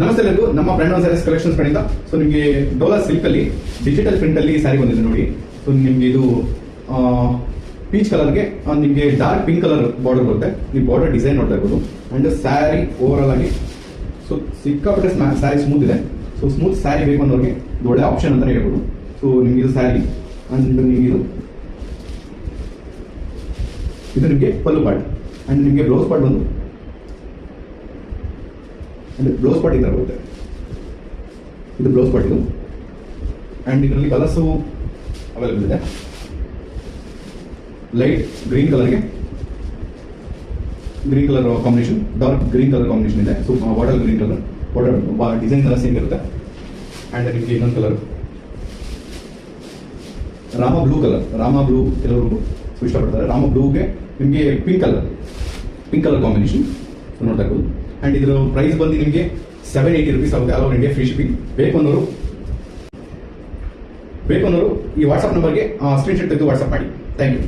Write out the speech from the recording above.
ನಮಸ್ತೆ ಎಲ್ಲರಿಗೂ, ನಮ್ಮ ಬ್ರ್ಯಾಂಡ್ ಸ್ಯಾರೀಸ್ ಕಲೆಕ್ಷನ್ಸ್ ಕಡೆಯಿಂದ ಸೊ ನಿಮಗೆ ಡೋಲಾ ಸಿಲ್ಕ್ ಅಲ್ಲಿ ಡಿಜಿಟಲ್ ಪ್ರಿಂಟ್ ಅಲ್ಲಿ ಸ್ಯಾರಿ ಬಂದಿದೆ ನೋಡಿ. ಸೊ ನಿಮಗೆ ಇದು ಪೀಚ್ ಕಲರ್ಗೆ ನಿಮಗೆ ಡಾರ್ಕ್ ಪಿಂಕ್ ಕಲರ್ ಬಾರ್ಡರ್ ಬರುತ್ತೆ. ನೀವು ಬಾರ್ಡರ್ ಡಿಸೈನ್ ನೋಡ್ತಾ ಇರ್ಬೋದು. ಅಂಡ್ ಸ್ಯಾರಿ ಓವರ್ ಆಲ್ ಆಗಿ ಸೊ ಸಿಕ್ಕಾಪಟ್ಟೆ ಸ್ಯಾರಿ ಸ್ಮೂತ್ ಇದೆ. ಸೊ ಸ್ಮೂತ್ ಸ್ಯಾರಿ ಬೇಕು ಅನ್ನೋರಿಗೆ ಇದು ಒಳ್ಳೆ ಆಪ್ಷನ್ ಅಂತಾನೆ ಹೇಳ್ಬೋದು. ಸೊ ನಿಮ್ಗೆ ಇದು ಸ್ಯಾರಿ ಅಂಡ್ ನಿಮಗೆ ಇದು ನಿಮಗೆ ಪಲ್ಲು ಪಾರ್ಟ್ ಅಂಡ್ ನಿಮಗೆ ಬ್ಲೌಸ್ ಪಾರ್ಟ್ ಬಂದು ಬ್ಲೌಸ್ ಪಾರ್ಟ್ ಈ ಥರ ಬರುತ್ತೆ. ಇದು ಬ್ಲೌಸ್ ಪಾರ್ಟ್ ಇದು. ಆ್ಯಂಡ್ ಇದರಲ್ಲಿ ಕಲರ್ಸು ಅವೈಲೇಬಲ್ ಇದೆ. ಲೈಟ್ ಗ್ರೀನ್ ಕಲರ್ಗೆ green colour combination, dark green colour combination ಇದೆ. So border green colour, border design ಎಲ್ಲ ಸೇಮ್ ಇರುತ್ತೆ. ಆ್ಯಂಡ್ ನಿಮಗೆ ಇನ್ನೊಂದು colour Rama blue colour. Rama blue ಕೆಲವರು ಇಷ್ಟಪಡ್ತಾರೆ. ರಾಮ ಬ್ಲೂಗೆ ನಿಮಗೆ ಪಿಂಕ್ ಕಲರ್ ಕಾಂಬಿನೇಷನ್ ನೋಡ್ತಾ ಇರ್ಬೋದು. ಆ್ಯಂಡ್ ಇದರ ಪ್ರೈಸ್ ಬಂದು ನಿಮಗೆ 780 rupees ಆಗುತ್ತೆ. All over India free shipping. ಬೇಕು ಅನ್ನೋರು ಈ ವಾಟ್ಸಪ್ ನಂಬರ್ಗೆ ಸ್ಕ್ರೀನ್ಶಾಟ್ ತೆಗೆದು ವಾಟ್ಸಪ್ ಮಾಡಿ. Thank you.